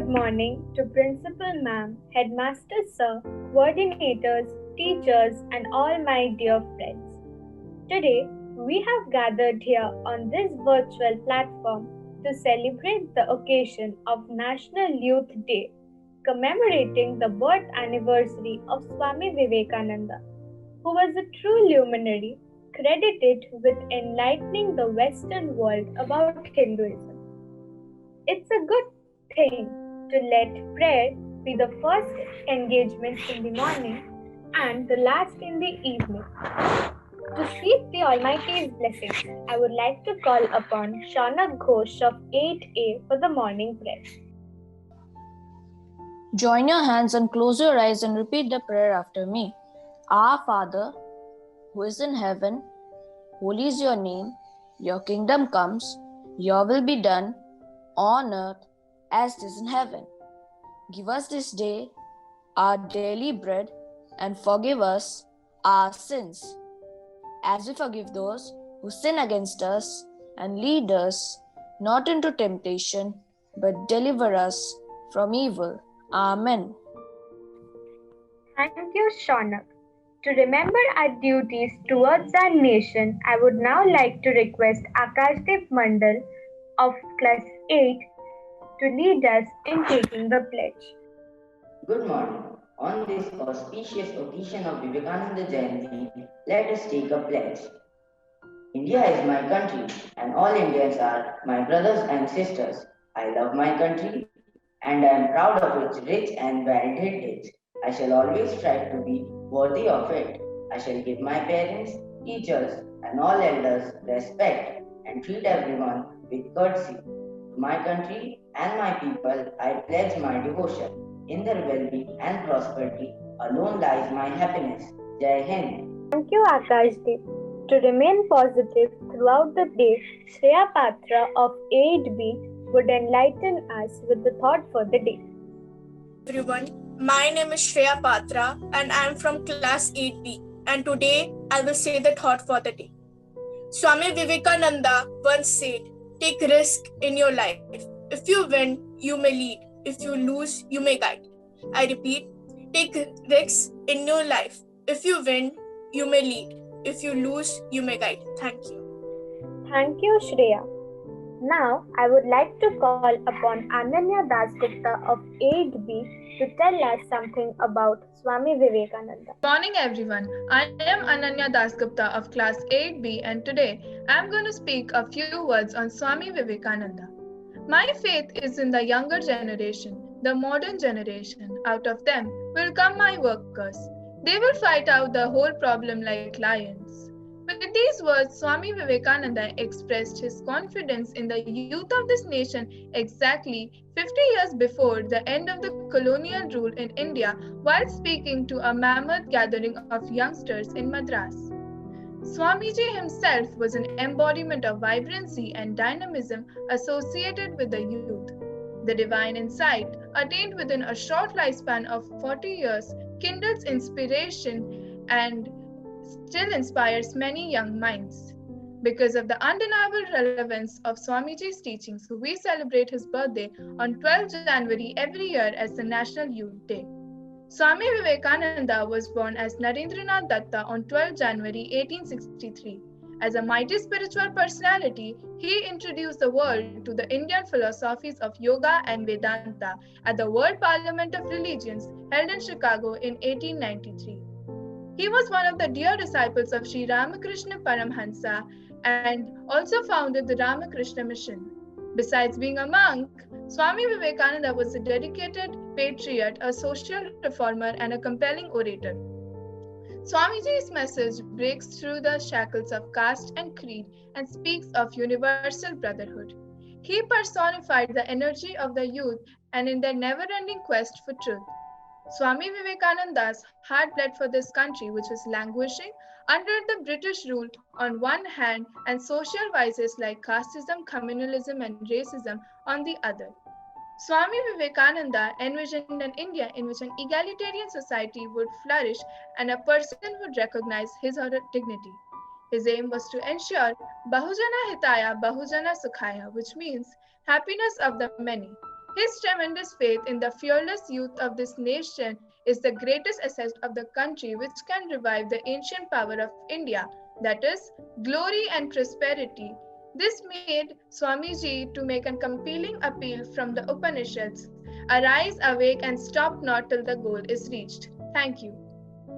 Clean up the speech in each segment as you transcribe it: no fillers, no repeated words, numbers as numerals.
good morning to Principal Ma'am, Headmaster Sir, coordinators, teachers, and all my dear friends. Today, we have gathered here on this virtual platform to celebrate the occasion of National Youth Day, commemorating the birth anniversary of Swami Vivekananda, who was a true luminary credited with enlightening the Western world about Hinduism. It's a good thing to let prayer be the first engagement in the morning and the last in the evening. To seek the Almighty's blessings, I would like to call upon Shaunak Ghosh of 8A for the morning prayer. Join your hands and close your eyes and repeat the prayer after me. Our Father, who is in heaven, holy is your name. Your kingdom comes, your will be done on earth as it is in heaven. Give us this day our daily bread and forgive us our sins, as we forgive those who sin against us, and lead us not into temptation, but deliver us from evil. Amen. Thank you, Shaunak. To remember our duties towards our nation, I would now like to request Akashdeep Mandal of class 8 to lead us in taking the pledge. Good morning. On this auspicious occasion of Vivekananda Jayanti, let us take a pledge. India is my country, and all Indians are my brothers and sisters. I love my country, and I am proud of its rich and varied heritage. I shall always strive to be worthy of it. I shall give my parents, teachers, and all elders respect and treat everyone with courtesy. To my country and my people, I pledge my devotion. In their well-being and prosperity alone lies my happiness. Jai Hind. Thank you, Akashdeep. To remain positive throughout the day, Shreya Patra of 8B would enlighten us with the thought for the day. Everyone, my name is Shreya Patra and I am from class 8B, and today I will say the thought for the day. Swami Vivekananda once said, "Take risk in your life. If you win, you may lead. If you lose, you may guide." I repeat, take risks in your life. If you win, you may lead. If you lose, you may guide. Thank you. Thank you, Shreya. Now, I would like to call upon Ananya Dasgupta of 8B to tell us something about Swami Vivekananda. Good morning, everyone. I am Ananya Dasgupta of class 8B, and today I am going to speak a few words on Swami Vivekananda. My faith is in the younger generation, the modern generation. Out of them will come my workers. They will fight out the whole problem like lions. With these words, Swami Vivekananda expressed his confidence in the youth of this nation exactly 50 years before the end of the colonial rule in India, while speaking to a mammoth gathering of youngsters in Madras. Swamiji himself was an embodiment of vibrancy and dynamism associated with the youth. The divine insight, attained within a short lifespan of 40 years, kindles inspiration and still inspires many young minds. Because of the undeniable relevance of Swamiji's teachings, we celebrate his birthday on 12 January every year as the National Youth Day. Swami Vivekananda was born as Narendranath Datta on 12 January 1863. As a mighty spiritual personality, he introduced the world to the Indian philosophies of Yoga and Vedanta at the World Parliament of Religions held in Chicago in 1893. He was one of the dear disciples of Sri Ramakrishna Paramhansa and also founded the Ramakrishna Mission. Besides being a monk, Swami Vivekananda was a dedicated patriot, a social reformer, and a compelling orator. Swamiji's message breaks through the shackles of caste and creed and speaks of universal brotherhood. He personified the energy of the youth and in their never-ending quest for truth. Swami Vivekananda's heart bled for this country, which was languishing under the British rule on one hand and social vices like casteism, communalism, and racism on the other. Swami Vivekananda envisioned an India in which an egalitarian society would flourish and a person would recognize his or her dignity. His aim was to ensure Bahujana Hitaya, Bahujana Sukhaya, which means happiness of the many. His tremendous faith in the fearless youth of this nation is the greatest asset of the country which can revive the ancient power of India, that is, glory and prosperity. This made Swamiji to make a compelling appeal from the Upanishads: arise, awake, and stop not till the goal is reached. Thank you.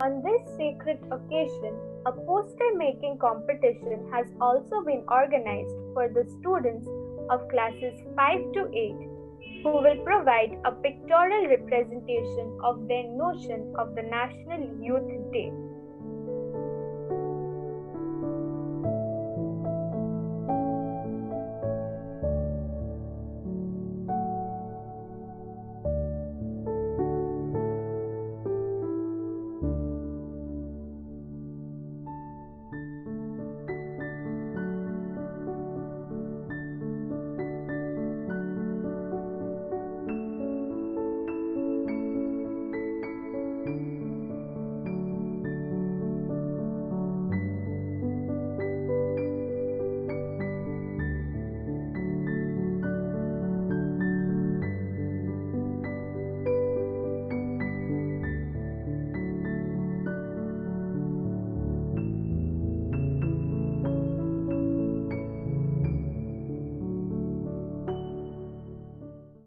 On this sacred occasion, a poster making competition has also been organized for the students of classes 5 to 8, who will provide a pictorial representation of their notion of the National Youth Day.